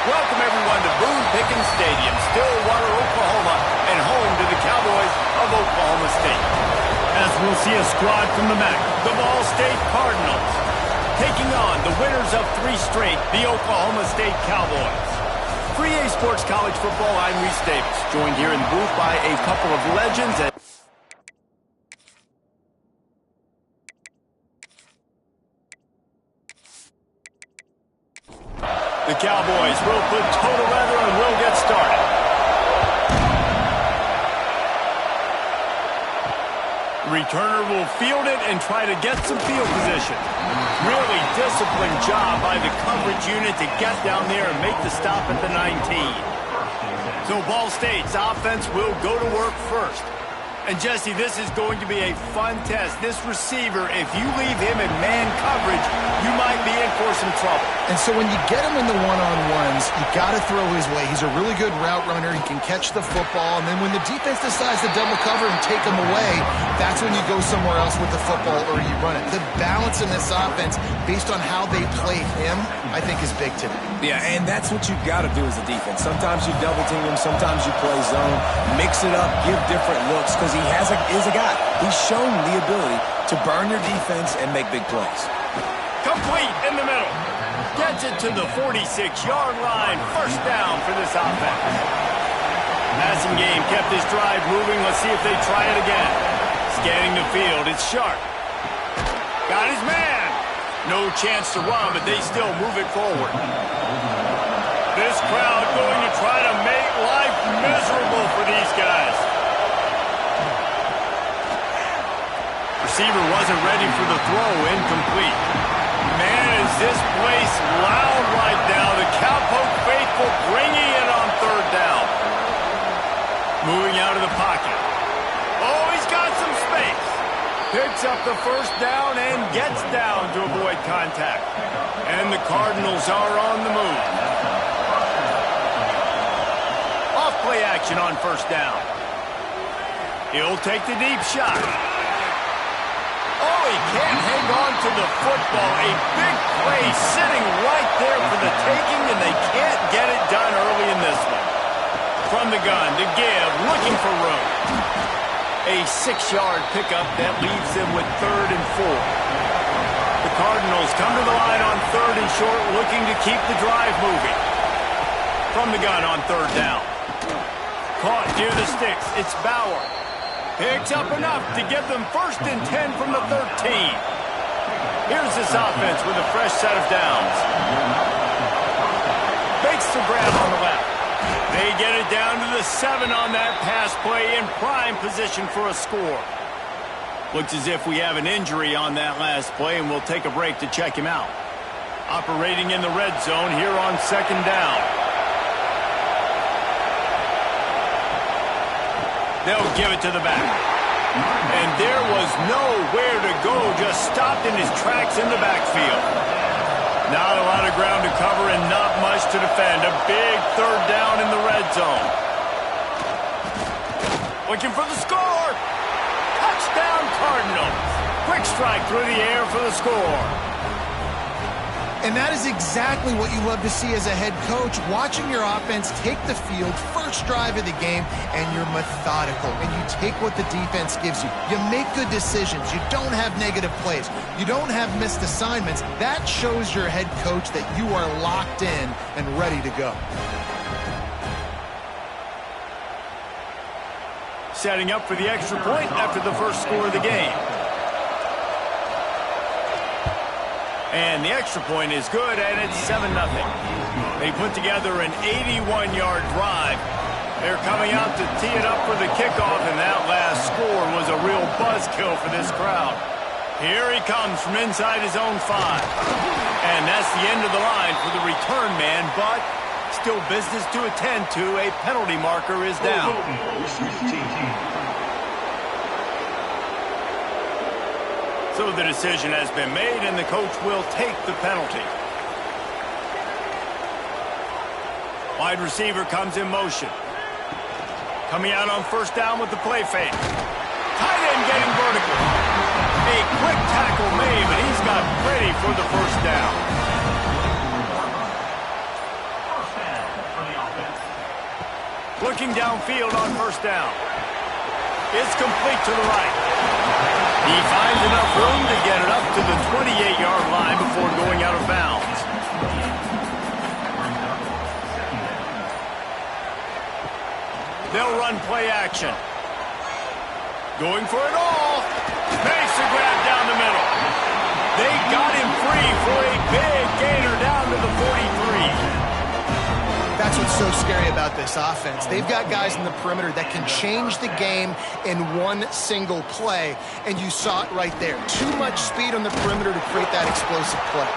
Welcome everyone to Boone Pickens Stadium, Stillwater, Oklahoma, and home to the Cowboys of Oklahoma State. As we'll see a squad from the MAC, the Ball State Cardinals, taking on the winners of 3 straight, the Oklahoma State Cowboys. For EA Sports College Football, I'm Reese Davis, joined here in the booth by a couple of legends. The Cowboys will put total weather and we'll get started. The returner will field it and try to get some field position. Really disciplined job by the coverage unit to get down there and make the stop at the 19. So Ball State's offense will go to work first. And Jesse, this is going to be a fun test. This receiver, if you leave him in man coverage, you might be in for some trouble. And so when you get him in the one-on-ones, you got to throw his way. He's a really good route runner. He can catch the football. And then when the defense decides to double cover and take him away, that's when you go somewhere else with the football or you run it. The balance in this offense, based on how they play him, I think is big today. Yeah, and that's what you got to do as a defense. Sometimes you double team him, sometimes you play zone, mix it up, give different looks, because he is a guy. He's shown the ability to burn your defense and make big plays. Complete in the middle. Gets it to the 46-yard line. First down for this offense. Passing game kept this drive moving. Let's see if they try it again. Scanning the field. It's Sharp. Got his man. No chance to run, but they still move it forward. This crowd going to try to make life miserable for these guys. Receiver wasn't ready for the throw. Incomplete. Man, is this place loud right now. The Cowpoke faithful bringing it on 3rd down. Moving out of the pocket. Oh, he's got some space. Picks up the first down and gets down to avoid contact. And the Cardinals are on the move. Off play action on 1st down. He'll take the deep shot. Oh, he can't hang on to the football. A big play sitting right there for the taking, and they can't get it done early in this one. From the gun to give, looking for room. A 6-yard pickup that leaves them with 3rd and 4. The Cardinals come to the line on 3rd and short, looking to keep the drive moving. From the gun on 3rd down. Caught near the sticks. It's Bauer. Picks up enough to give them 1st and 10 from the 13. Here's this offense with a fresh set of downs. Makes the grab on the left. They get it down to the 7 on that pass play in prime position for a score. Looks as if we have an injury on that last play, and we'll take a break to check him out. Operating in the red zone here on 2nd down. They'll give it to the back. And there was nowhere to go, just stopped in his tracks in the backfield. Not a lot of ground to cover and not much to defend. A big 3rd down in the red zone. Looking for the score. Touchdown Cardinals. Quick strike through the air for the score. And that is exactly what you love to see as a head coach, watching your offense take the field, first drive of the game, and you're methodical, and you take what the defense gives you. You make good decisions. You don't have negative plays. You don't have missed assignments. That shows your head coach that you are locked in and ready to go. Setting up for the extra point after the first score of the game. And the extra point is good, and it's 7-0. They put together an 81-yard drive. They're coming out to tee it up for the kickoff, and that last score was a real buzzkill for this crowd. Here he comes from inside his own 5. And that's the end of the line for the return man, but still business to attend to. A penalty marker is down. So the decision has been made, and the coach will take the penalty. Wide receiver comes in motion. Coming out on 1st down with the play fake. Tight end getting vertical. A quick tackle made, but he's got ready for the 1st down. Looking downfield on first down. It's complete to the right. He finds enough room to get it up to the 28-yard line before going out of bounds. They'll run play action. Going for it all. Makes the grab down the middle. They got him free for a big gainer down to the 43. That's what's so scary about this offense. They've got guys in the perimeter that can change the game in one single play, and you saw it right there. Too much speed on the perimeter to create that explosive play.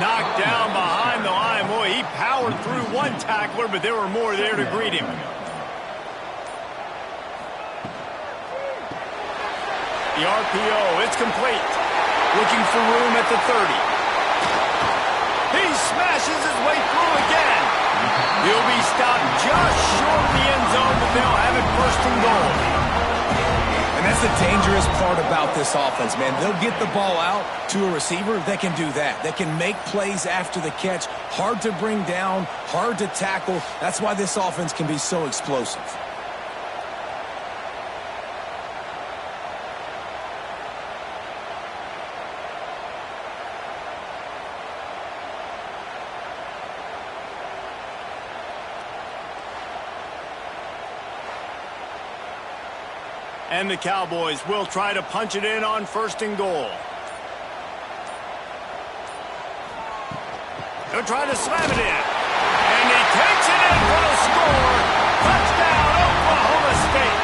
Knocked down behind the line. Boy, he powered through one tackler, but there were more there to greet him. The RPO, it's complete. Looking for room at the 30. He smashes his way through again. He'll be stopped just short of the end zone, but they'll have it first and goal. And that's the dangerous part about this offense, man. They'll get the ball out to a receiver that can do that. That can make plays after the catch. Hard to bring down, hard to tackle. That's why this offense can be so explosive. And the Cowboys will try to punch it in on first and goal. They'll try to slam it in. And he takes it in for the score. Touchdown, Oklahoma State.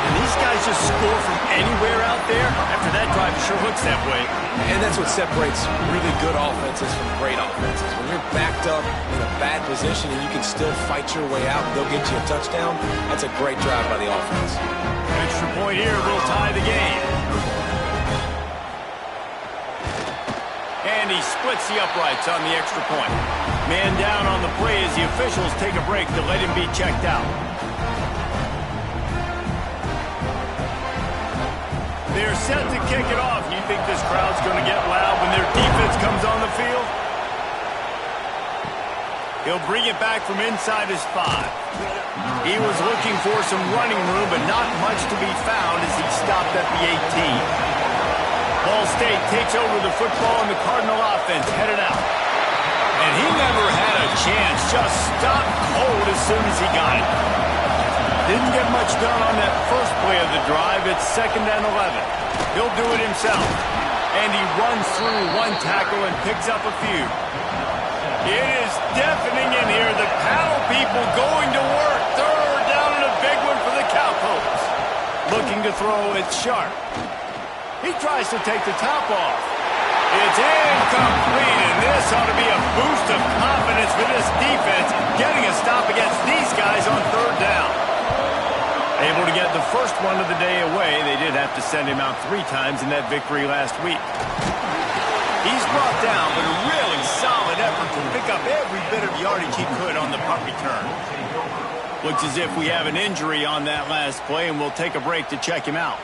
And these guys just score from anywhere out there. After that drive, it sure looks that way. And that's what separates really good offenses from great offenses. When you're backed up in a bad position and you can still fight your way out and they'll get you a touchdown, that's a great drive by the offense. Extra point here will tie the game. And he splits the uprights on the extra point. Man down on the play as the officials take a break to let him be checked out. They're set to kick it off. You think this crowd's going to get loud when their defense comes on the field? He'll bring it back from inside his 5. He was looking for some running room, but not much to be found as he stopped at the 18. Ball State takes over the football, and the Cardinal offense headed out. And he never had a chance, just stopped cold as soon as he got it. Didn't get much done on that first play of the drive. It's 2nd and 11. He'll do it himself. And he runs through one tackle and picks up a few. It is deafening in here. The paddle people going to work. 3rd down and a big one for the Cowpokes. Looking to throw, it's Sharp. He tries to take the top off. It's incomplete, and this ought to be a boost of confidence for this defense, getting a stop against these guys on 3rd down. Able to get the first one of the day away. They did have to send him out 3 times in that victory last week. He's brought down, but a really solid effort to pick up every bit of yardage he could on the punt return. Looks as if we have an injury on that last play, and we'll take a break to check him out.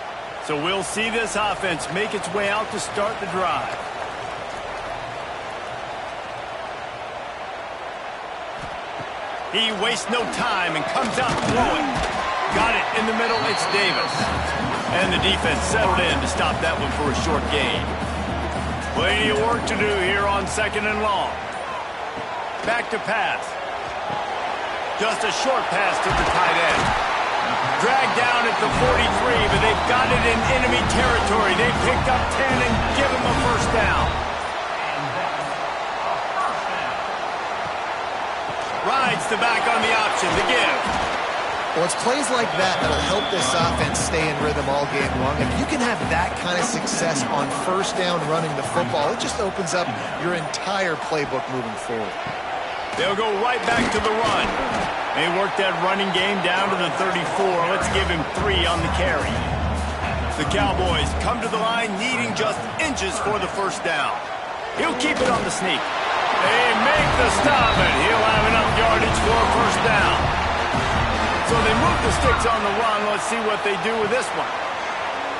So we'll see this offense make its way out to start the drive. He wastes no time and comes out throwing. Got it in the middle, it's Davis. And the defense settled in to stop that one for a short gain. Plenty of work to do here on 2nd and long. Back to pass. Just a short pass to the tight end. Dragged down at the 43, but they've got it in enemy territory. They picked up 10 and give him a first down. Rides the back on the option to give. Well, it's plays like that that'll help this offense stay in rhythm all game long. If you can have that kind of success on first down running the football, it just opens up your entire playbook moving forward. They'll go right back to the run. They work that running game down to the 34. Let's give him 3 on the carry. The Cowboys come to the line needing just inches for the first down. He'll keep it on the sneak. They make the stop, and he'll have enough yardage for a first down. So they move the sticks on the run. Let's see what they do with this one.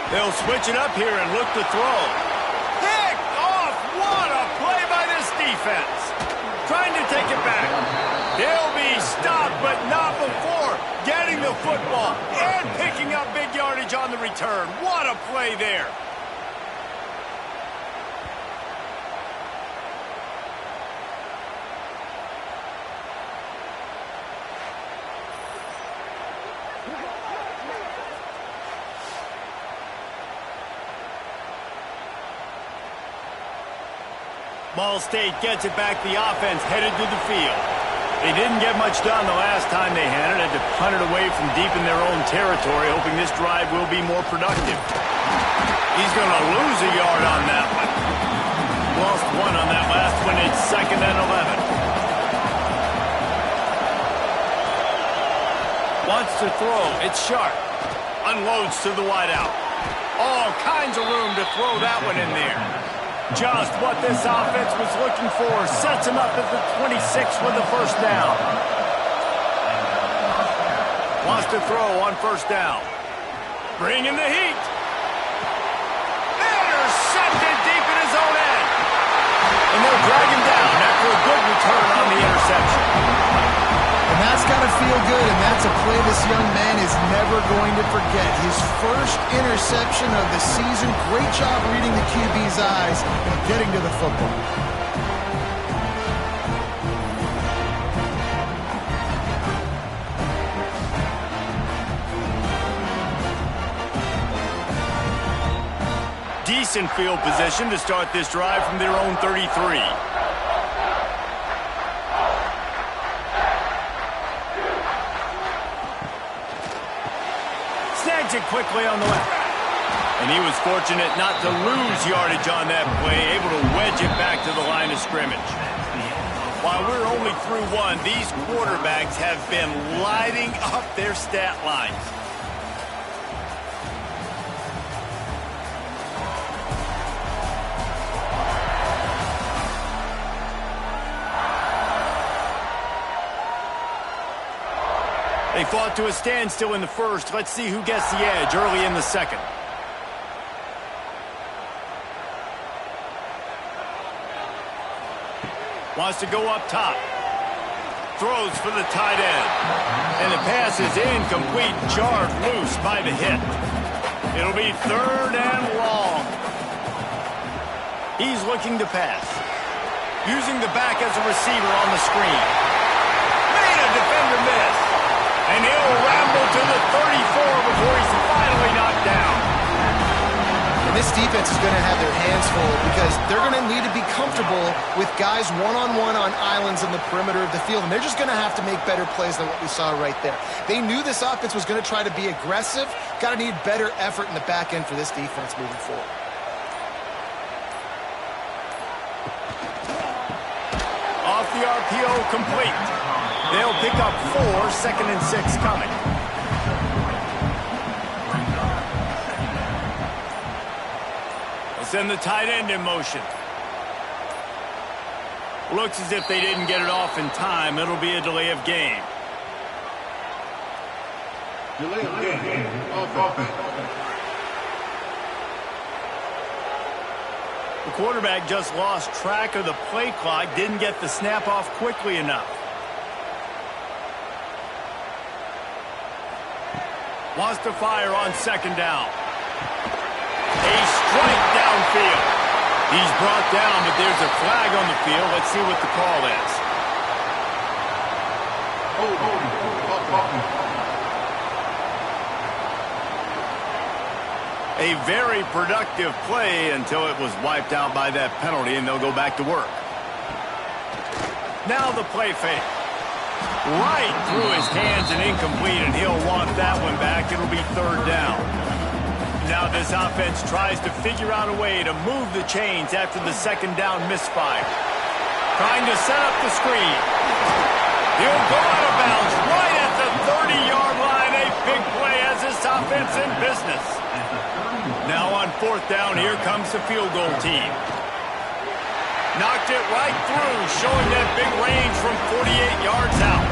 They'll switch it up here and look to throw. Picked off! What a play by this defense. Trying to take it back. They'll be stopped, but not the football and picking up big yardage on the return. What a play there. Ball State gets it back. The offense headed to the field. They didn't get much done the last time they had it. Had to punt it away from deep in their own territory, hoping this drive will be more productive. He's going to lose a yard on that one. Lost one on that last one. It's 2nd and 11. Wants to throw. It's Sharp. Unloads to the wideout. All kinds of room to throw that one in there. Just what this offense was looking for. Sets him up at the 26 with the first down. Wants to throw on first down. Bringing the heat. Intercepted deep in his own end. And they'll drag him down after a good return on the interception. And that's got to feel good, and that's a play this young man is never going to forget. His first interception of the season. Great job reading the QB's eyes and getting to the football. Decent field position to start this drive from their own 33. Snags it quickly on the left. And he was fortunate not to lose yardage on that play, able to wedge it back to the line of scrimmage. While we're only through one, these quarterbacks have been lighting up their stat lines. They fought to a standstill in the first. Let's see who gets the edge early in the second. Wants to go up top. Throws for the tight end. And the pass is incomplete, jarred loose by the hit. It'll be 3rd and long. He's looking to pass. Using the back as a receiver on the screen. Made a defender miss. And he'll ramble to the 34 before he's finally knocked down. And this defense is going to have their hands full because they're going to need to be comfortable with guys one-on-one on islands in the perimeter of the field. And they're just going to have to make better plays than what we saw right there. They knew this offense was going to try to be aggressive. Got to need better effort in the back end for this defense moving forward. Off the RPO, complete. They'll pick up 4, 2nd and 6 coming. They'll send the tight end in motion. Looks as if they didn't get it off in time. It'll be a delay of game. Delay of game of offense. The quarterback just lost track of the play clock, didn't get the snap off quickly enough. Wants to fire on 2nd down. A strike downfield. He's brought down, but there's a flag on the field. Let's see what the call is. A very productive play until it was wiped out by that penalty, and they'll go back to work. Now the play fake. Right through his hands and incomplete, and he'll want that one back. It'll be 3rd down. Now this offense tries to figure out a way to move the chains after the 2nd down misfire. Trying to set up the screen. He'll go out of bounds right at the 30-yard line. A big play as this offense in business. Now on 4th down, here comes the field goal team. Knocked it right through, showing that big range from 48 yards out.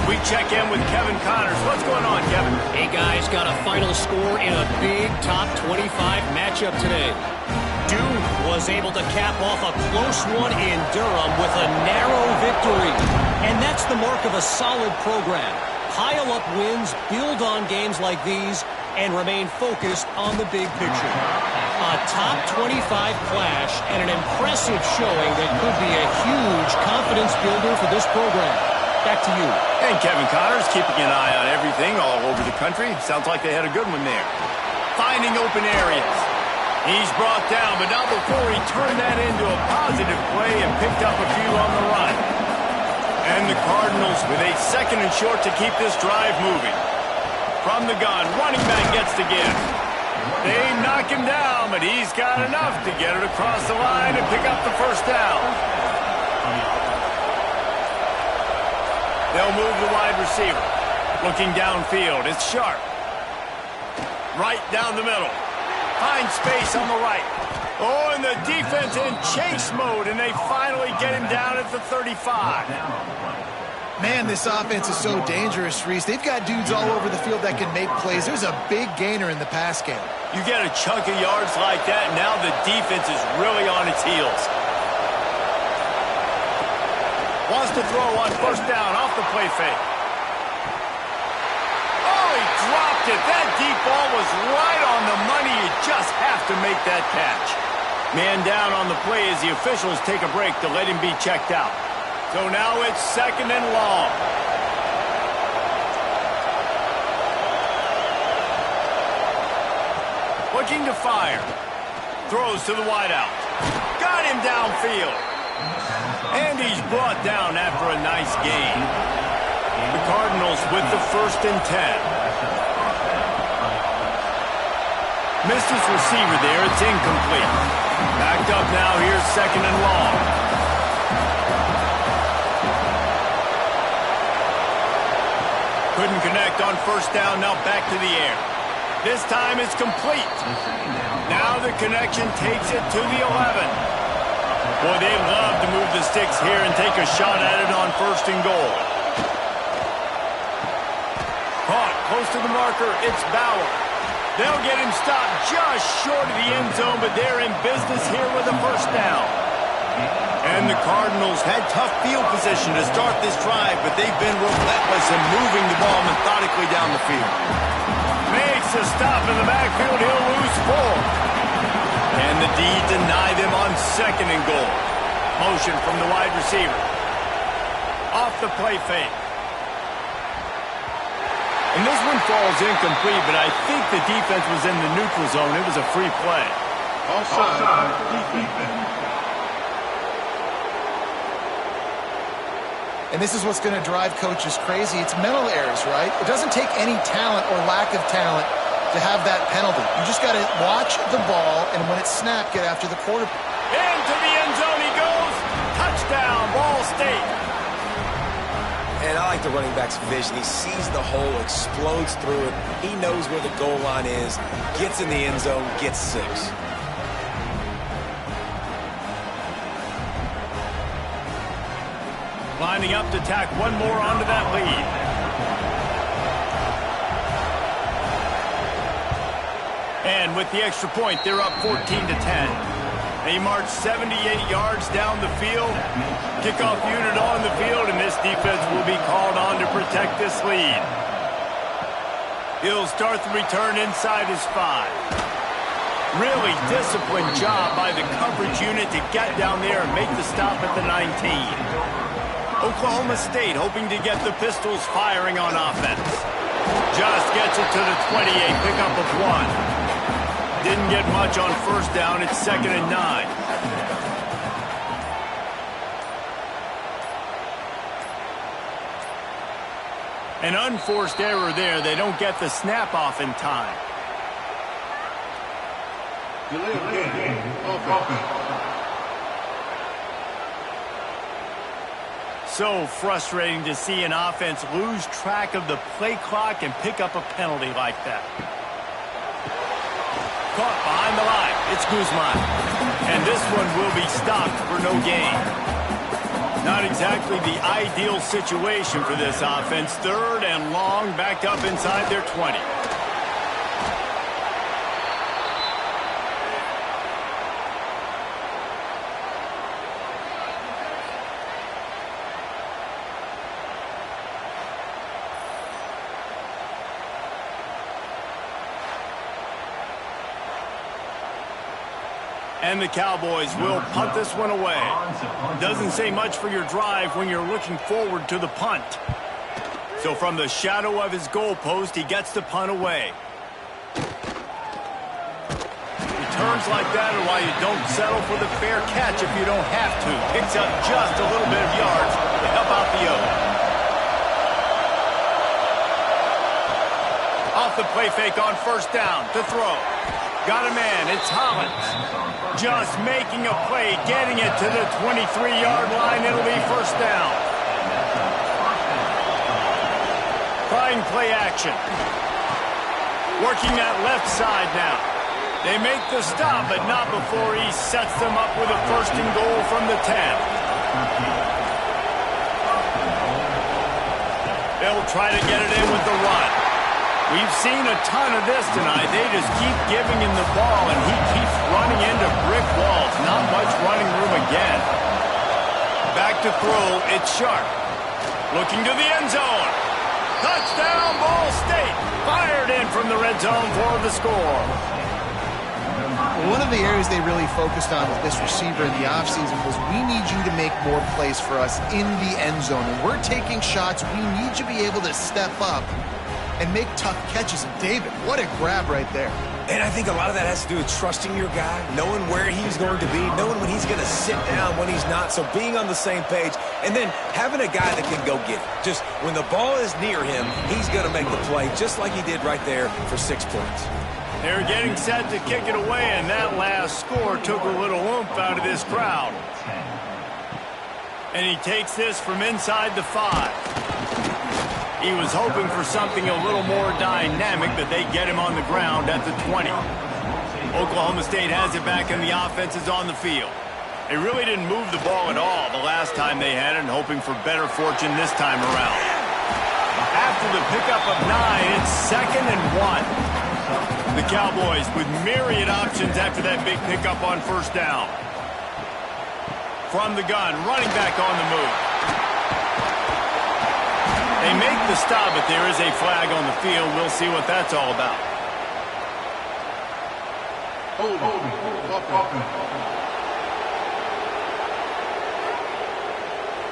We check in with Kevin Connors. What's going on, Kevin? Hey, guys, got a final score in a big top 25 matchup today. Duke was able to cap off a close one in Durham with a narrow victory. And that's the mark of a solid program. pile up wins, build on games like these, and remain focused on the big picture. A top 25 clash and an impressive showing that could be a huge confidence builder for this program. Back to you. And Kevin Connors keeping an eye on everything all over the country. Sounds like they had a good one there. Finding open areas. He's brought down, but not before he turned that into a positive play and picked up a few on the run. And the Cardinals with a 2nd and short to keep this drive moving. From the gun, running back gets the give. They knock him down, but he's got enough to get it across the line and pick up the first down. They'll move the wide receiver. Looking downfield, it's Sharp. Right down the middle. Finds space on the right. Oh, and the defense in chase mode, and they finally get him down at the 35. Man, this offense is so dangerous, Reese. They've got dudes all over the field that can make plays. There's a big gainer in the pass game. You get a chunk of yards like that, now the defense is really on its heels. Wants to throw on first down off the play fake. Oh, he dropped it. That deep ball was right on the money. You just have to make that catch. Man down on the play as the officials take a break to let him be checked out. So now it's 2nd and long. Looking to fire. Throws to the wideout. Got him downfield. And he's brought down after a nice gain. The Cardinals with the 1st and 10. Missed his receiver there. It's incomplete. Backed up now. Here's 2nd and long. Couldn't connect on first down. Now back to the air. This time it's complete. Now the connection takes it to the 11. Boy, they love to move the sticks here and take a shot at it on 1st and goal. Caught close to the marker. It's Bauer. They'll get him stopped just short of the end zone, but they're in business here with a first down. And the Cardinals had tough field position to start this drive, but they've been relentless in moving the ball methodically down the field. Makes a stop in the backfield. He'll lose 4. And the D deny them on 2nd and goal. Motion from the wide receiver. Off the play fake. And this one falls incomplete, but I think the defense was in the neutral zone. It was a free play. Offside. Defense. And this is what's going to drive coaches crazy. It's mental errors, right? It doesn't take any talent or lack of talent to have that penalty. You just got to watch the ball, and when it's snapped, get after the quarterback. Into the end zone he goes. Touchdown, Ball State. And I like the running back's vision. He sees the hole, explodes through it. He knows where the goal line is, gets in the end zone, gets 6. Lining up to tack one more onto that lead. And with the extra point, they're up 14-10. They march 78 yards down the field. Kickoff unit on the field, and this defense will be called on to protect this lead. He'll start the return inside his 5. Really disciplined job by the coverage unit to get down there and make the stop at the 19. Oklahoma State hoping to get the Pistols firing on offense. Just gets it to the 28, pickup of 1. Didn't get much on first down. It's 2nd and 9. An unforced error there. They don't get the snap off in time. Delay of game. Offense. So frustrating to see an offense lose track of the play clock and pick up a penalty like that. Caught behind the line. It's Guzman. And this one will be stopped for no gain. Not exactly the ideal situation for this offense. 3rd and long, backed up inside their 20. And the Cowboys will punt this one away. Doesn't say much for your drive when you're looking forward to the punt. So from the shadow of his goalpost, he gets the punt away. Returns like that are why you don't settle for the fair catch if you don't have to. Picks up just a little bit of yards to help out the O. Off the play fake on first down to throw. Got a man, it's Hollins. Just making a play, getting it to the 23-yard line. It'll be first down. Trying play action. Working that left side now. They make the stop, but not before he sets them up with a first and goal from the 10. They'll try to get it in with the run. We've seen a ton of this tonight. They just keep giving him the ball, and he keeps running into brick walls. Not much running room again. Back to throw, it's Sharp. Looking to the end zone. Touchdown, Ball State. Fired in from the red zone for the score. One of the areas they really focused on with this receiver in the offseason was we need you to make more plays for us in the end zone. And we're taking shots. We need you to be able to step up and make tough catches. And David, what a grab right there. And I think a lot of that has to do with trusting your guy, knowing where he's going to be, knowing when he's going to sit down, when he's not. So being on the same page, and then having a guy that can go get it. Just when the ball is near him, he's going to make the play, just like he did right there for 6 points. They're getting set to kick it away, and that last score took a little oomph out of this crowd. And he takes this from inside the 5. He was hoping for something a little more dynamic, but they get him on the ground at the 20. Oklahoma State has it back, and the offense is on the field. They really didn't move the ball at all the last time they had it, and hoping for better fortune this time around. After the pickup of 9, it's 2nd and 1. The Cowboys with myriad options after that big pickup on first down. From the gun, running back on the move. They make the stop, but there is a flag on the field. We'll see what that's all about.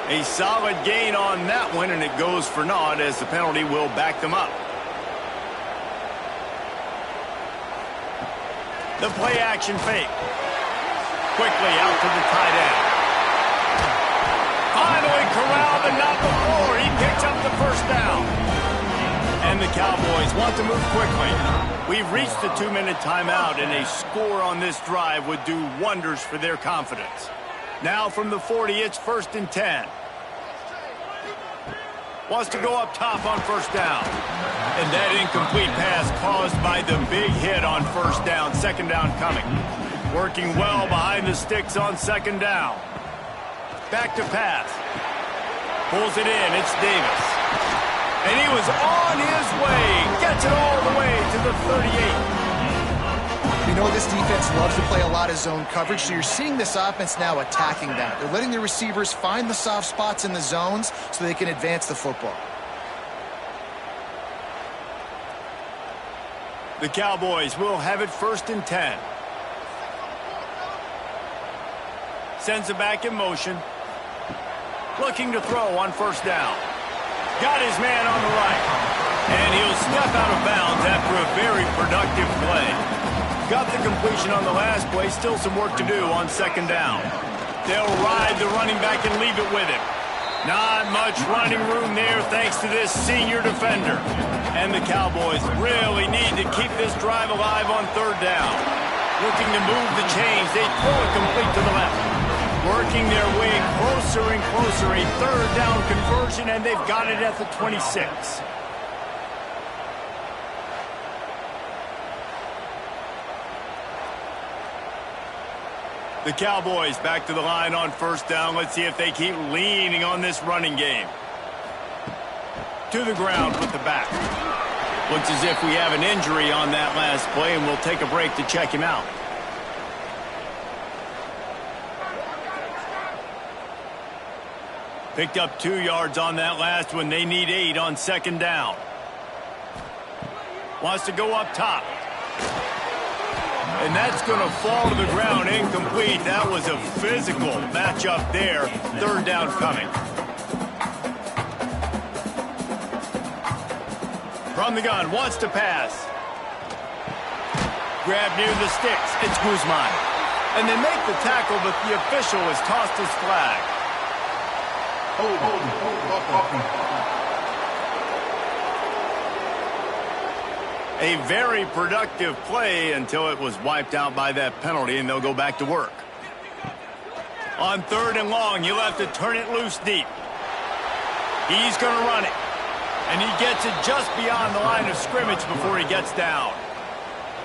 A solid gain on that one, and it goes for naught as the penalty will back them up. The play action fake. Quickly out to the tight end. Finally corralled, but not before. He picks up the first down. And the Cowboys want to move quickly. We've reached the 2-minute timeout, and a score on this drive would do wonders for their confidence. Now from the 40, it's 1st and 10. Wants to go up top on first down. And that incomplete pass caused by the big hit on first down. Second down coming. Working well behind the sticks on second down. Back to pass. Pulls it in. It's Davis. And he was on his way. Gets it all the way to the 38. You know, this defense loves to play a lot of zone coverage, so you're seeing this offense now attacking that. They're letting the receivers find the soft spots in the zones so they can advance the football. The Cowboys will have it 1st and 10. Sends it back in motion. Looking to throw on first down. Got his man on the right. And he'll step out of bounds after a very productive play. Got the completion on the last play. Still some work to do on second down. They'll ride the running back and leave it with him. Not much running room there thanks to this senior defender. And the Cowboys really need to keep this drive alive on third down. Looking to move the chains. They throw it complete to the left. Working their way closer and closer. A third down conversion, and they've got it at the 26. The Cowboys back to the line on first down. Let's see if they keep leaning on this running game. To the ground with the back. Looks as if we have an injury on that last play, and we'll take a break to check him out. Picked up 2 yards on that last one. They need 8 on second down. Wants to go up top. And that's going to fall to the ground incomplete. That was a physical matchup there. Third down coming. From the gun, wants to pass. Grab near the sticks. It's Guzman. And they make the tackle, but the official has tossed his flag. A very productive play until it was wiped out by that penalty, and they'll go back to work. On third and long, you'll have to turn it loose deep. He's going to run it. And he gets it just beyond the line of scrimmage before he gets down.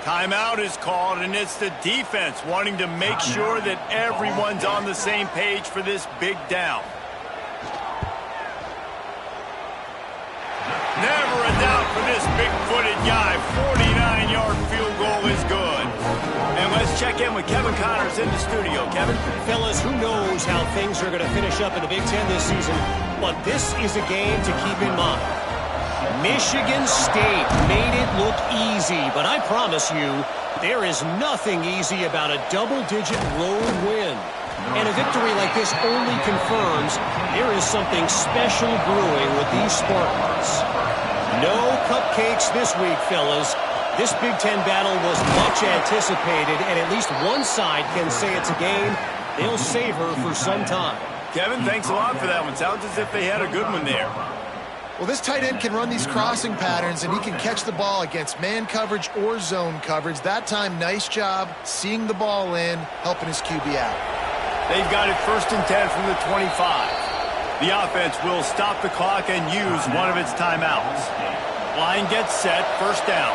Timeout is called, and it's the defense wanting to make sure that everyone's on the same page for this big down. Never a doubt for this big-footed guy. 49-yard field goal is good. And let's check in with Kevin Connors in the studio. Kevin? Fellas, who knows how things are going to finish up in the Big Ten this season, but this is a game to keep in mind. Michigan State made it look easy, but I promise you, there is nothing easy about a double-digit road win. And a victory like this only confirms there is something special brewing with these Spartans. No cupcakes this week, fellas. This Big Ten battle was much anticipated, and at least one side can say it's a game they'll savor for some time. Kevin, thanks a lot for that one. Sounds as if they had a good one there. Well, this tight end can run these crossing patterns, and he can catch the ball against man coverage or zone coverage. That time, nice job seeing the ball in, helping his QB out. They've got it 1st and 10 from the 25. The offense will stop the clock and use one of its timeouts. Line gets set, first down.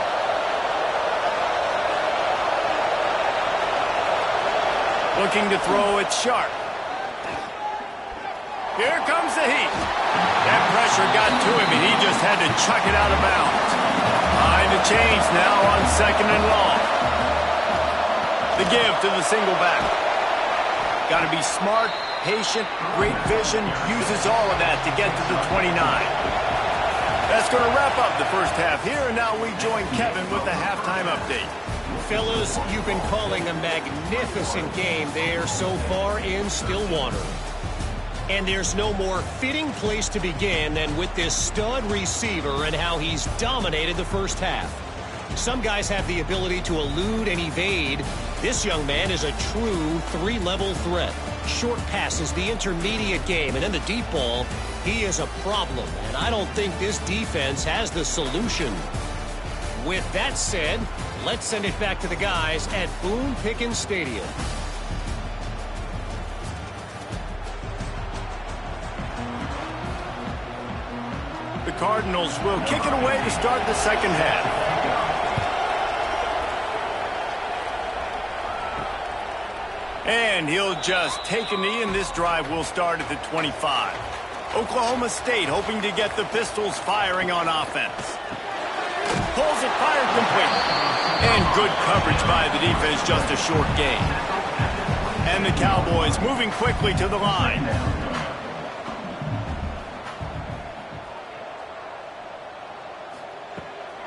Looking to throw it sharp. Here comes the heat. That pressure got to him, and he just had to chuck it out of bounds. Behind the chains now on 2nd and long. The give to the single back. Got to be smart, patient, great vision, uses all of that to get to the 29. That's going to wrap up the first half here, and now we join Kevin with the halftime update. Fellas, you've been calling a magnificent game there so far in Stillwater. And there's no more fitting place to begin than with this stud receiver and how he's dominated the first half. Some guys have the ability to elude and evade. This young man is a true three-level threat. Short passes, the intermediate game, and then the deep ball, he is a problem. And I don't think this defense has the solution. With that said, let's send it back to the guys at Boone Pickens Stadium. The Cardinals will kick it away to start the second half. And he'll just take a knee, and this drive will start at the 25. Oklahoma State hoping to get the Pistols firing on offense. Pulls it, fired complete. And good coverage by the defense, just a short gain. And the Cowboys moving quickly to the line.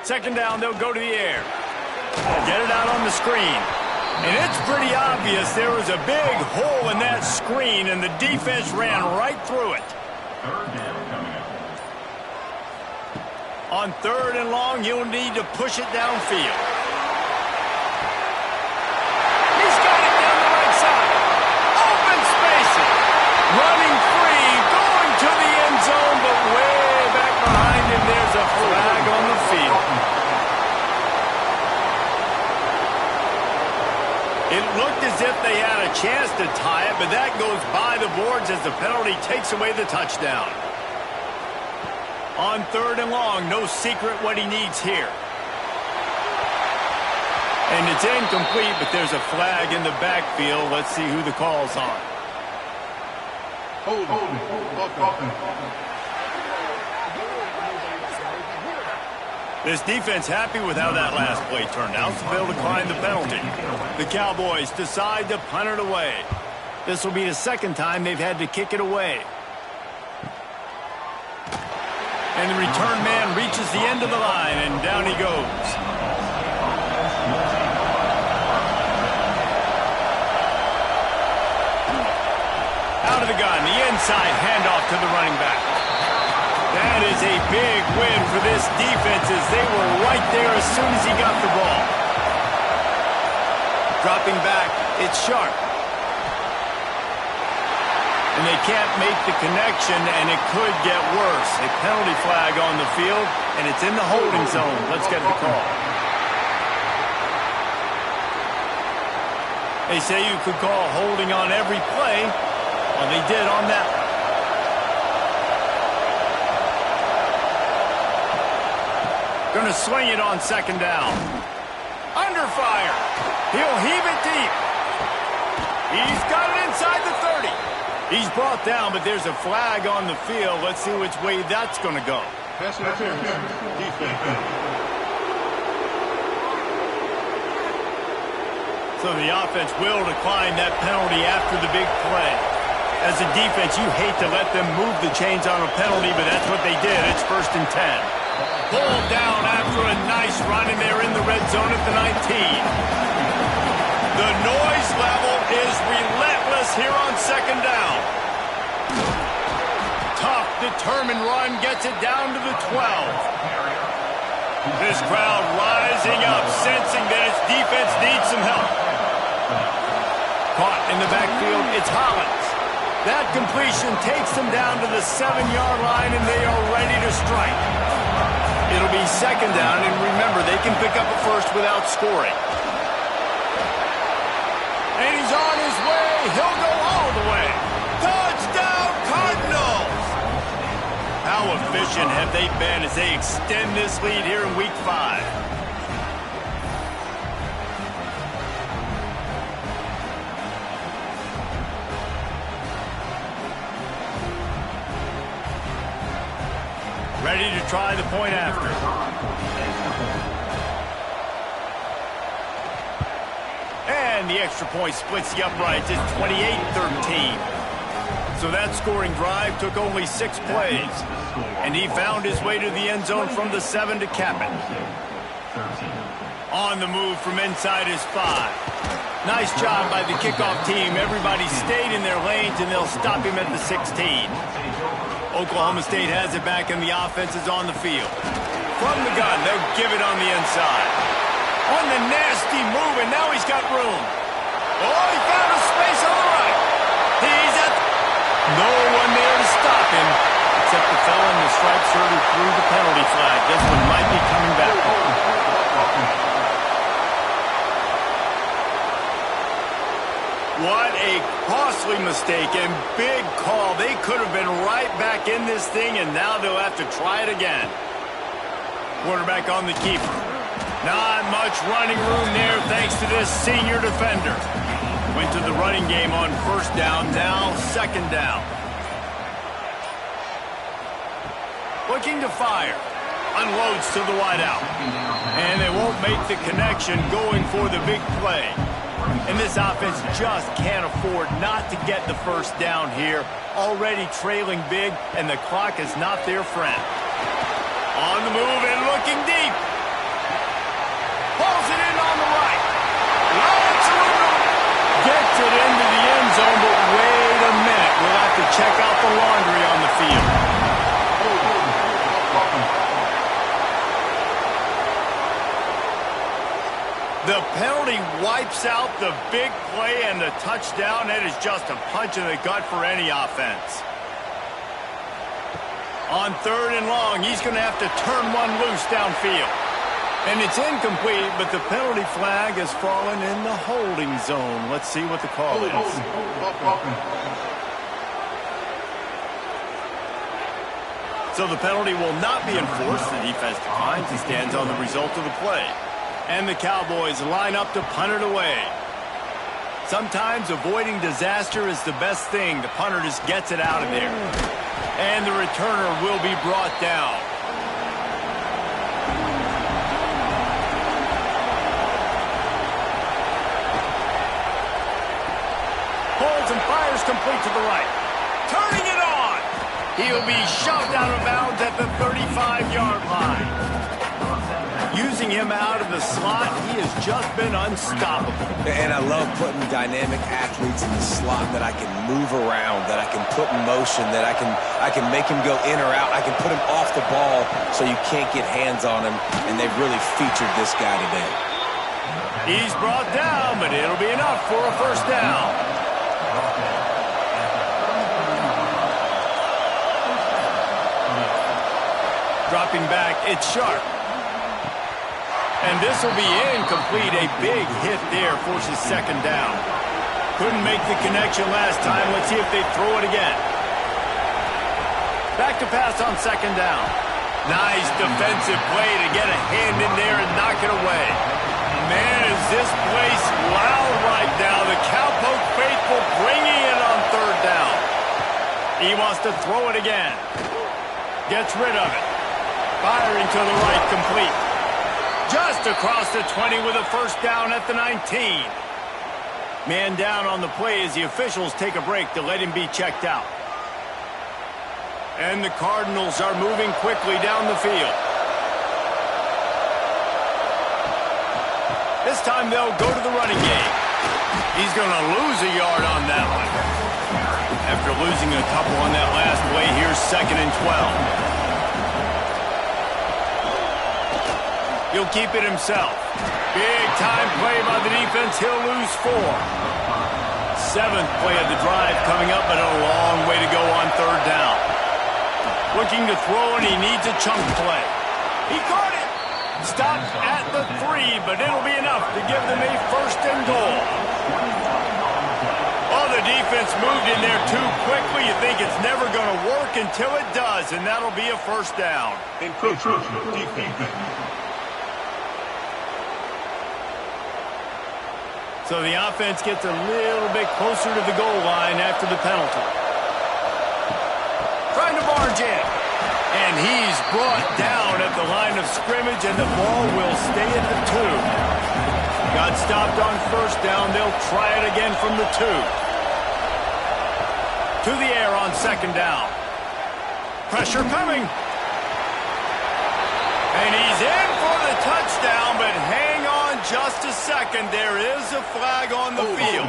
Second down, they'll go to the air. Get it out on the screen. And it's pretty obvious there was a big hole in that screen, and the defense ran right through it. On 3rd and long, you'll need to push it downfield. He's got it down the right side. Open spaces. Running free, going to the end zone, but way back behind him, there's a flag on the field. It looked as if they had a chance to tie it, but that goes by the boards as the penalty takes away the touchdown. On 3rd and long, no secret what he needs here. And it's incomplete, but there's a flag in the backfield. Let's see who the call's on. This defense happy with how that last play turned out, so they'll decline the penalty. The Cowboys decide to punt it away. This will be the second time they've had to kick it away. And the return man reaches the end of the line, and down he goes. out of the gun. The inside handoff to the running back. That is a big win for this defense as they were right there as soon as he got the ball. Dropping back, it's Sharp. And they can't make the connection, and it could get worse. A penalty flag on the field, and it's in the holding zone. Let's get the call. They say you could call holding on every play. Well, they did on that one. Going to swing it on second down. Under fire. He'll heave it deep. He's got it inside the 30. He's brought down, but there's a flag on the field. Let's see which way that's going to go. Pass interference. Defense. So the offense will decline that penalty after the big play. As a defense, you hate to let them move the chains on a penalty, but that's what they did. It's 1st and 10. Pulled down after a nice run, and they're in the red zone at the 19. The noise level is relentless here on second down. Tough, determined run gets it down to the 12. This crowd rising up, sensing that its defense needs some help. Caught in the backfield, it's Hollins. That completion takes them down to the 7-yard line, and they are ready to strike. It'll be second down, and remember, they can pick up a first without scoring. And he's on his way. He'll go all the way. Touchdown, Cardinals! How efficient have they been as they extend this lead here in Week 5? Ready to try the point after. And the extra point splits the uprights. It's 28-13. So that scoring drive took only 6 plays. And he found his way to the end zone from the 7 to cap it. On the move from inside his 5. Nice job by the kickoff team. Everybody stayed in their lanes, and they'll stop him at the 16. Oklahoma State has it back, and the offense is on the field. From the gun, they'll give it on the inside. On the nasty move, and now he's got room. Oh, he found a space on the right. He's at... No one there to stop him, except the fella in the striped shirt who threw the penalty flag. This one might be coming back. What a costly mistake and big call. They could have been right back in this thing, and now they'll have to try it again. Quarterback on the keeper. Not much running room there thanks to this senior defender. Went to the running game on first down, now second down. Looking to fire. Unloads to the wideout. And they won't make the connection going for the big play. And this offense just can't afford not to get the first down here. Already trailing big, and the clock is not their friend. On the move and looking deep. Pulls it in on the right. Gets it into the end zone, but wait a minute. We'll have to check out the laundry on the field. The penalty wipes out the big play and the touchdown. That is just a punch in the gut for any offense. On 3rd and long, he's going to have to turn one loose downfield. And it's incomplete, but the penalty flag has fallen in the holding zone. Let's see what the call is. So the penalty will not be enforced. The defense declines and stands on the result of the play. And the Cowboys line up to punt it away. Sometimes avoiding disaster is the best thing. The punter just gets it out of there. And the returner will be brought down. Holds and fires complete to the right. Turning it on. He'll be shoved out of bounds at the 35-yard line. Using working him out of the slot. He has just been unstoppable. And I love putting dynamic athletes in the slot that I can move around, that I can put in motion, that I can make him go in or out. I can put him off the ball so you can't get hands on him, and they've really featured this guy today. He's brought down, but it'll be enough for a first down. Dropping back, it's Sharp. And this will be incomplete. A big hit there forces second down. Couldn't make the connection last time. Let's see if they throw it again. Back to pass on second down. Nice defensive play to get a hand in there and knock it away. Man, is this place loud right now. The Cowpoke faithful bringing it on third down. He wants to throw it again. Gets rid of it. Firing to the right, complete. Just across the 20 with a first down at the 19. Man down on the play as the officials take a break to let him be checked out. And the Cardinals are moving quickly down the field. This time they'll go to the running game. He's going to lose a yard on that one. After losing a couple on that last play, here's 2nd and 12. He'll keep it himself. Big time play by the defense. He'll lose 4. 7th play of the drive coming up, but a long way to go on third down. Looking to throw, and he needs a chunk play. He caught it. Stopped at the 3, but it'll be enough to give them a first and goal. Oh, the defense moved in there too quickly. You think it's never going to work until it does, and that'll be a first down. Defense. So the offense gets a little bit closer to the goal line after the penalty. Trying to barge in. And he's brought down at the line of scrimmage, and the ball will stay at the 2. Got stopped on first down. They'll try it again from the 2. To the air on second down. Pressure coming. And he's in for the touchdown, but hang on just a second. There is a flag on the field.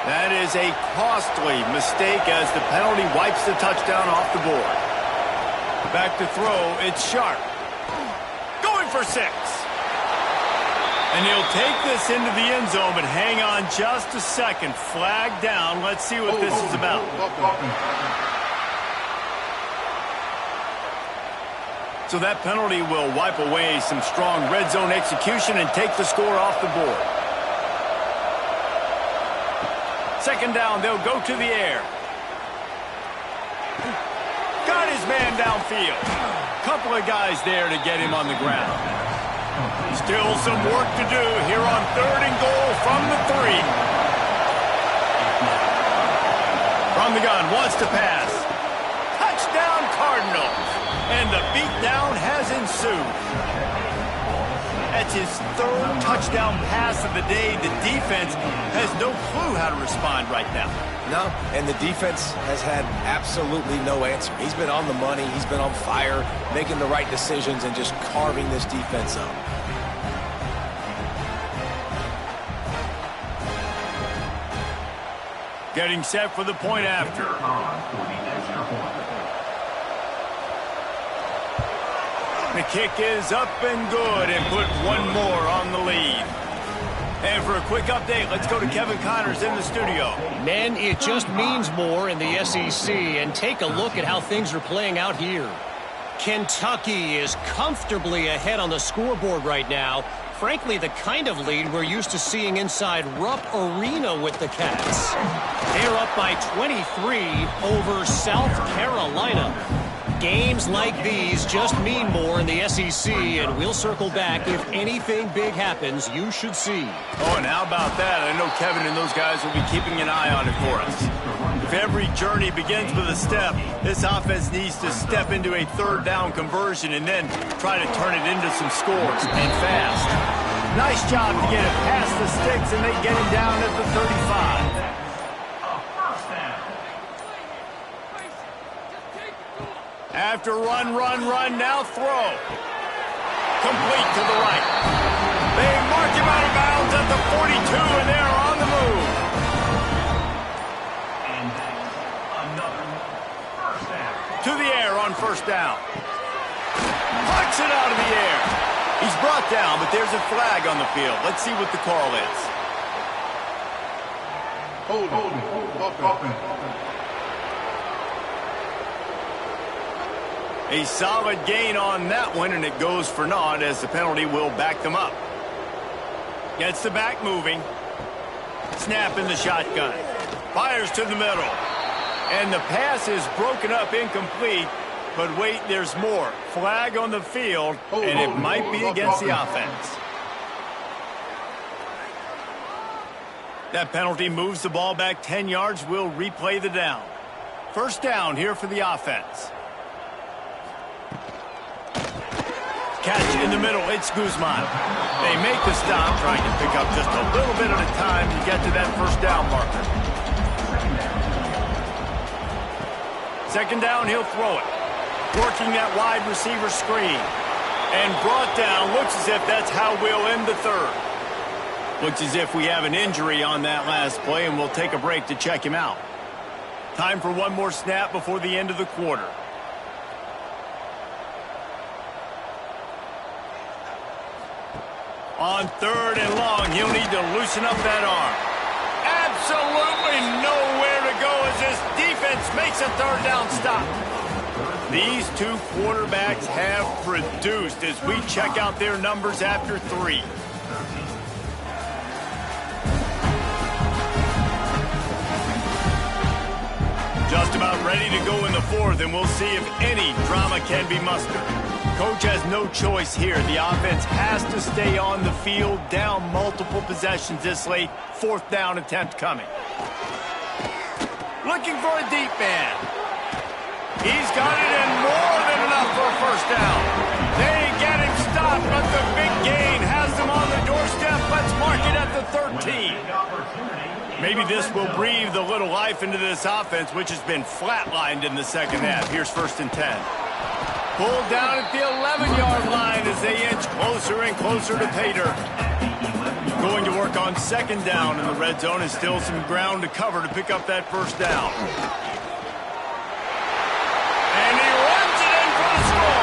That is a costly mistake as the penalty wipes the touchdown off the board. Back to throw, it's Sharp. Going for 6. And he'll take this into the end zone, but hang on just a second. Flag down. Let's see what this is about. So that penalty will wipe away some strong red zone execution and take the score off the board. Second down, they'll go to the air. Got his man downfield. Couple of guys there to get him on the ground. Still some work to do here on third and goal from the 3. From the gun, wants to pass. Touchdown Cardinals. And the beatdown has ensued. That's his 3rd touchdown pass of the day. The defense has no clue how to respond right now. No, and the defense has had absolutely no answer. He's been on the money. He's been on fire, making the right decisions and just carving this defense up. Getting set for the point after. The kick is up and good, and put one more on the lead. And for a quick update, let's go to Kevin Connors in the studio. Men, it just means more in the SEC, and take a look at how things are playing out here. Kentucky is comfortably ahead on the scoreboard right now. Frankly, the kind of lead we're used to seeing inside Rupp Arena with the Cats. They're up by 23 over South Carolina. Games like these just mean more in the SEC, and we'll circle back if anything big happens you should see. Oh, and how about that? I know Kevin and those guys will be keeping an eye on it for us. If every journey begins with a step, this offense needs to step into a third down conversion and then try to turn it into some scores, and fast. Nice job to get it past the sticks, and they get him down at the 35. After run, now throw. Complete to the right. They mark him out of bounds at the 42, and they're on the move. And another first down. To the air on first down. Pucks it out of the air. He's brought down, but there's a flag on the field. Let's see what the call is. Hold. A solid gain on that one, and it goes for naught as the penalty will back them up. Gets the back moving. Snap in the shotgun. Fires to the middle. And the pass is broken up incomplete. But wait, there's more. Flag on the field, and it might be against the offense. That penalty moves the ball back 10 yards. We'll replay the down. First down here for the offense. Catch in the middle. It's Guzman. They make the stop, trying to pick up just a little bit at a time to get to that first down marker. Second down, he'll throw it. Working that wide receiver screen. And brought down. Looks as if that's how we'll end the third. Looks as if we have an injury on that last play, and we'll take a break to check him out. Time for one more snap before the end of the quarter. On third and long, he'll need to loosen up that arm. Absolutely nowhere to go as this defense makes a third down stop. These two quarterbacks have produced as we check out their numbers after 3. Just about ready to go in the fourth, and we'll see if any drama can be mustered. Coach has no choice here. The offense has to stay on the field, down multiple possessions this late. Fourth down attempt coming. Looking for a deep man. He's got it in more than enough for a first down. They get him stopped, but the big gain has them on the doorstep. Let's mark it at the 13. Maybe this will breathe a little life into this offense, which has been flatlined in the second half. Here's 1st and 10. Pulled down at the 11-yard line as they inch closer and closer to pay dirt. Going to work on second down in the red zone, and still some ground to cover to pick up that first down. And he runs it in for the score.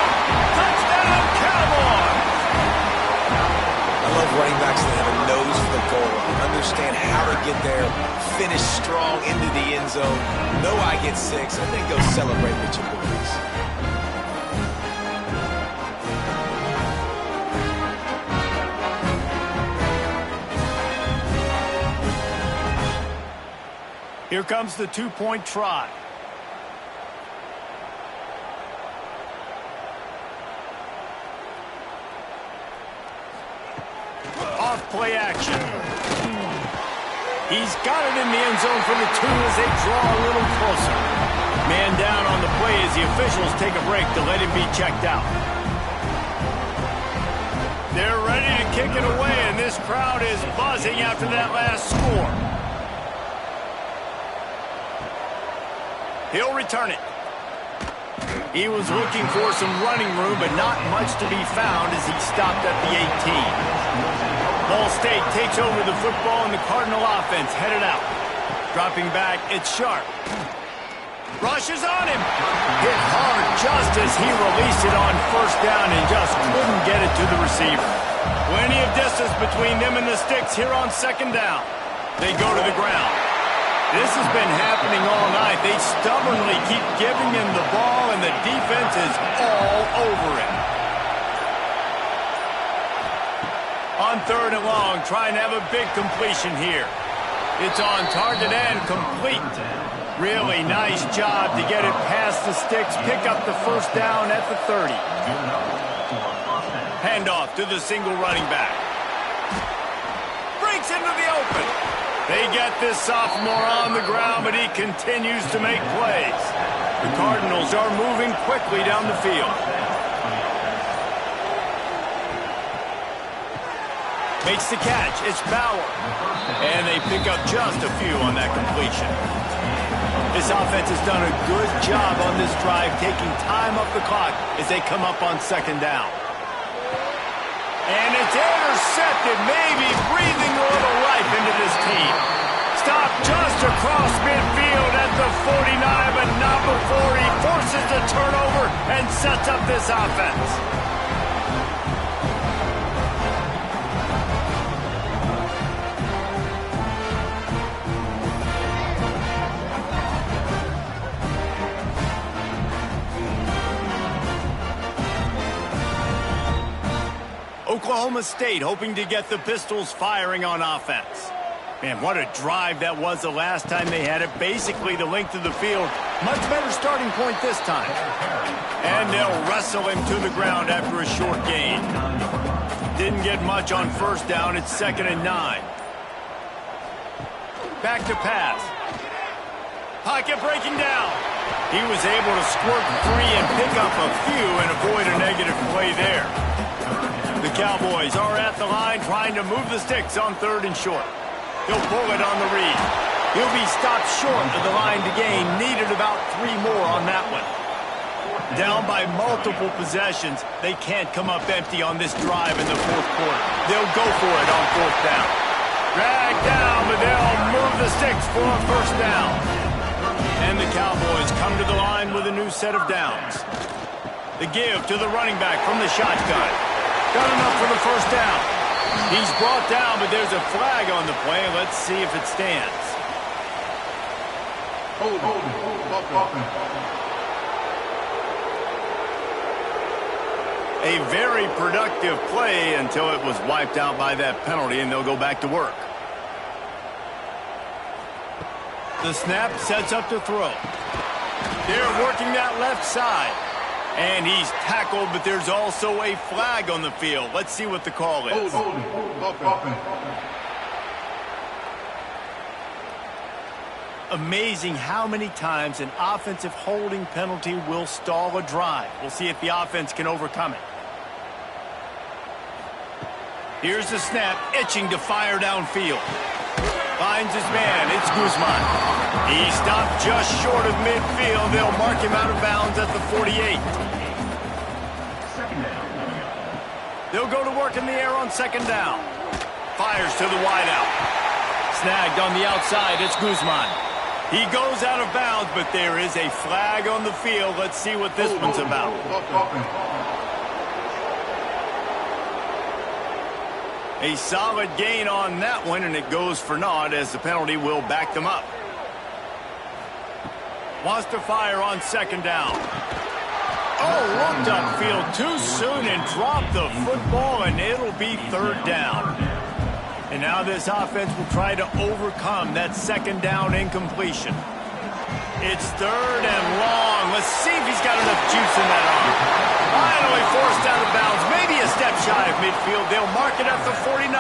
Touchdown, Cowboys! I love running backs that have a nose for the goal, understand how to get there, finish strong into the end zone, know I get 6, and then go celebrate with your boys. Here comes the two-point try. Off play action. He's got it in the end zone for the 2 as they draw a little closer. Man down on the play as the officials take a break to let him be checked out. They're ready to kick it away, and this crowd is buzzing after that last score. He'll return it. He was looking for some running room, but not much to be found as he stopped at the 18. Ball State takes over the football, and the Cardinal offense headed out. Dropping back, it's Sharp. Rushes on him. Hit hard just as he released it on first down and just couldn't get it to the receiver. Plenty of distance between them and the sticks here on second down. They go to the ground. This has been happening all night. They stubbornly keep giving him the ball, and the defense is all over him. On third and long, trying to have a big completion here. It's on target and complete. Really nice job to get it past the sticks, pick up the first down at the 30. Handoff to the single running back. Breaks into the open. They get this sophomore on the ground, but he continues to make plays. The Cardinals are moving quickly down the field. Makes the catch. It's Bauer. And they pick up just a few on that completion. This offense has done a good job on this drive, taking time off the clock as they come up on second down. And it's intercepted, maybe breathing a little life into this team. Stop just across midfield at the 49, but not before he forces the turnover and sets up this offense. Oklahoma State hoping to get the Pistols firing on offense. Man, what a drive that was the last time they had it. Basically the length of the field. Much better starting point this time. And they'll wrestle him to the ground after a short gain. Didn't get much on first down. It's 2nd and 9. Back to pass. Pocket breaking down. He was able to squirt free and pick up a few and avoid a negative play there. The Cowboys are at the line trying to move the sticks on 3rd and short. He'll pull it on the read. He'll be stopped short of the line to gain. Needed about 3 more on that one. Down by multiple possessions. They can't come up empty on this drive in the 4th quarter. They'll go for it on 4th down. Dragged down, but they'll move the sticks for a 1st down. And the Cowboys come to the line with a new set of downs. The give to the running back from the shotgun. Got enough for the 1st down. He's brought down, but there's a flag on the play. Let's see if it stands. A very productive play until it was wiped out by that penalty, and they'll go back to work. The snap sets up to throw. They're working that left side. And he's tackled, but there's also a flag on the field. Let's see what the call is. Amazing how many times an offensive holding penalty will stall a drive. We'll see if the offense can overcome it. Here's the snap, itching to fire downfield. Finds his man, it's Guzman. He stopped just short of midfield. They'll mark him out of bounds at the 48. They'll go to work in the air on 2nd down. Fires to the wideout. Snagged on the outside, it's Guzman. He goes out of bounds, but there is a flag on the field. Let's see what this one's about. A solid gain on that one, and it goes for naught as the penalty will back them up. Wants to fire on 2nd down. Oh, looked upfield too soon and dropped the football, and it'll be 3rd down. And now this offense will try to overcome that 2nd down incompletion. It's 3rd and long. Let's see if he's got enough juice in that arm. Finally forced out of bounds, maybe a step shy of midfield. They'll mark it at the 49.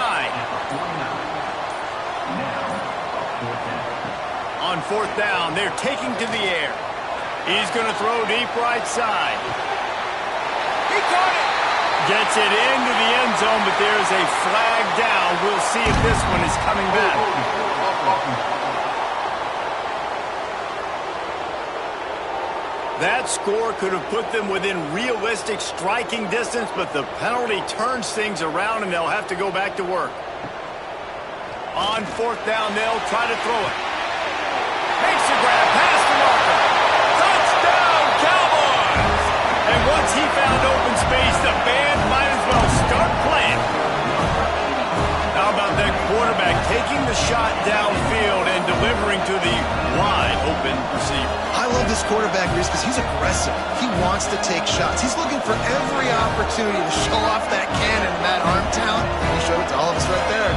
On 4th down, they're taking to the air. He's going to throw deep right side. He caught it. Gets it into the end zone, but there's a flag down. We'll see if this one is coming back. That score could have put them within realistic striking distance, but the penalty turns things around, and they'll have to go back to work. On 4th down, they'll try to throw it. Makes the grab, pass to Markham. Touchdown, Cowboys! And once he found open space, the band might as well start playing. How about that quarterback taking the shot downfield and delivering to the wide open receiver? I love this quarterback, Reese, because he's aggressive. He wants to take shots. He's looking for every opportunity to show off that cannon and that arm talent. He showed it to all of us right there.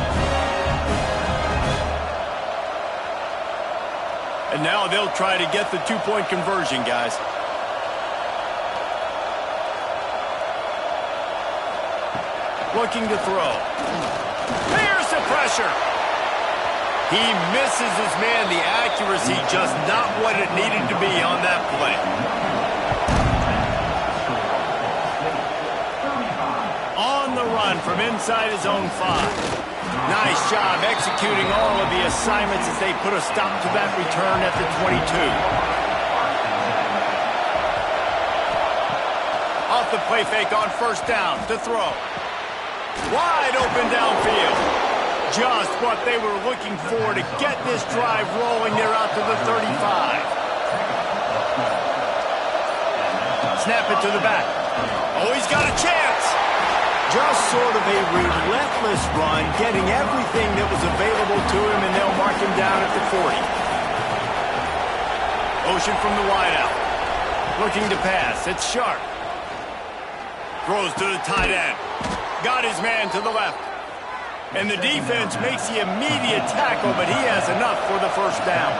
And now they'll try to get the 2-point conversion, guys. Looking to throw. There's the pressure. He misses his man. The accuracy just not what it needed to be on that play. On the run from inside his own 5. Nice job executing all of the assignments as they put a stop to that return at the 22. Off the play fake on first down to throw. Wide open downfield. Just what they were looking for to get this drive rolling there out to the 35. Snap it to the back. Oh, he's got a chance. Just sort of a relentless run, getting everything that was available to him, and they'll mark him down at the 40. Motion from the wideout. Looking to pass. It's Sharp. Throws to the tight end. Got his man to the left. And the defense makes the immediate tackle, but he has enough for the first down.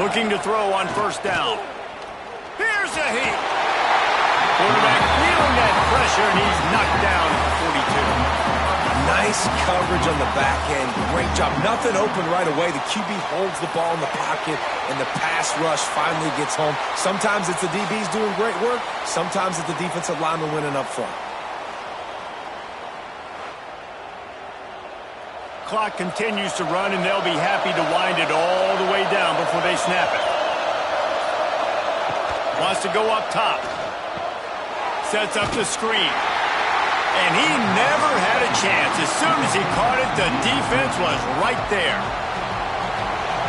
Looking to throw on first down. Here's a heat. Quarterback feeling that pressure, and he's knocked down at the 42. Nice coverage on the back end. Great job. Nothing open right away. The QB holds the ball in the pocket, and the pass rush finally gets home. Sometimes it's the DBs doing great work. Sometimes it's the defensive lineman winning up front. Clock continues to run, and they'll be happy to wind it all the way down before they snap it. Wants to go up top. Sets up the screen. And he never had a chance. As soon as he caught it, the defense was right there.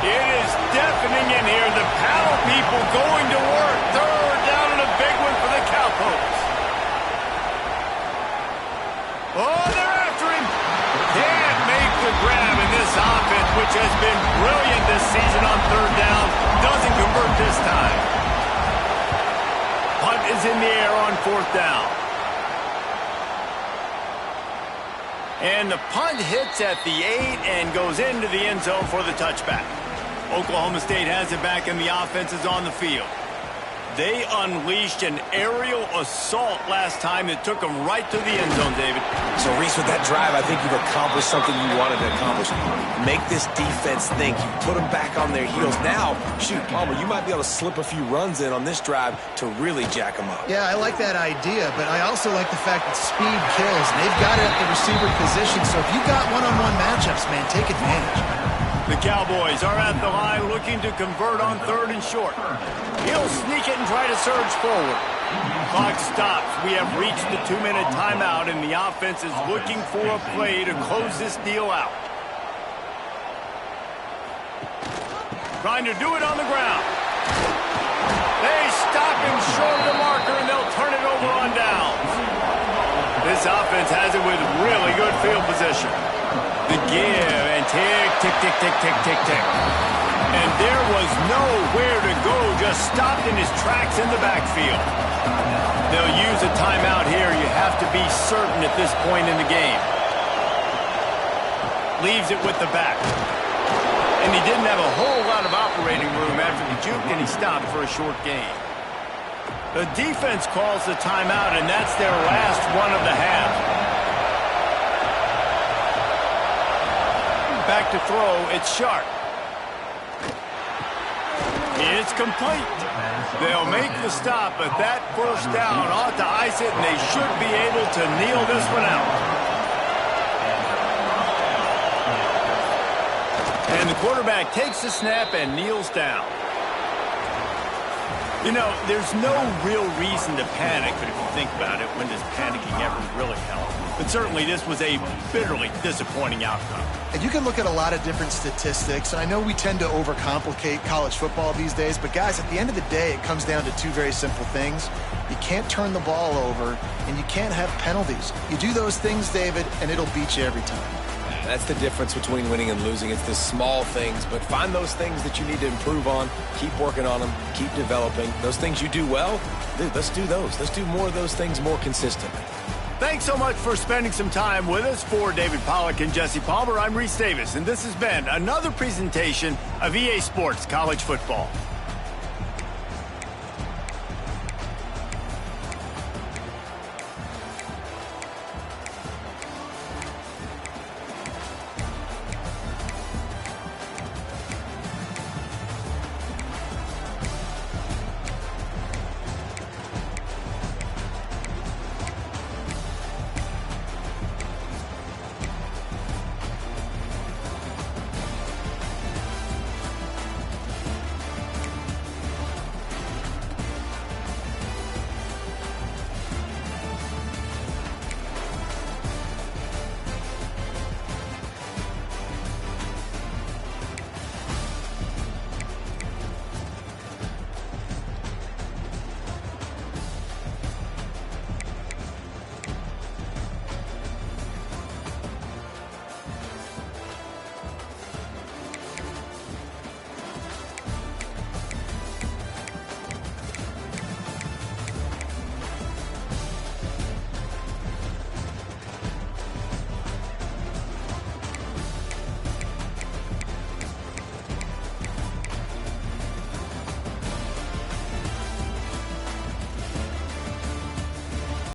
It is deafening in here. The panel people going to work. Third down and a big one for the Cowpokes. Oh, they're after him. Can't make the grab, and this offense, which has been brilliant this season on third down, doesn't convert this time. Punt is in the air on fourth down. And the punt hits at the 8 and goes into the end zone for the touchback. Oklahoma State has it back, and the offense is on the field. They unleashed an aerial assault last time that took them right to the end zone, David. So, Reese, with that drive, I think you've accomplished something you wanted to accomplish. Make this defense think. You put them back on their heels. Now, shoot, Palmer, you might be able to slip a few runs in on this drive to really jack them up. Yeah, I like that idea, but I also like the fact that speed kills. And they've got it at the receiver position, so if you've got one-on-one matchups, man, take advantage. The Cowboys are at the line looking to convert on third and short. He'll sneak it and try to surge forward. Clock stops. We have reached the 2-minute timeout, and the offense is looking for a play to close this deal out. Trying to do it on the ground. They stop him short of the marker, and they'll turn it over on downs. This offense has it with really good field position. The give, and tick, tick, tick, tick, tick, tick, tick. And there was nowhere to go, just stopped in his tracks in the backfield. They'll use a timeout here. You have to be certain at this point in the game. Leaves it with the back. And he didn't have a whole lot of operating room after the juke, and he stopped for a short gain. The defense calls the timeout, and that's their last one of the half. Back to throw, it's Sharp. It's complete. They'll make the stop, but that first down ought to ice it, and they should be able to kneel this one out. And the quarterback takes the snap and kneels down. You know, there's no real reason to panic, but if you think about it, when does panicking ever really help? But certainly this was a bitterly disappointing outcome. And you can look at a lot of different statistics, and I know we tend to overcomplicate college football these days, but guys, at the end of the day, it comes down to two very simple things. You can't turn the ball over, and you can't have penalties. You do those things, David, and it'll beat you every time. That's the difference between winning and losing. It's the small things, but find those things that you need to improve on. Keep working on them. Keep developing. Those things you do well, dude, let's do those. Let's do more of those things more consistently. Thanks so much for spending some time with us. For David Pollack and Jesse Palmer, I'm Reese Davis, and this has been another presentation of EA Sports College Football.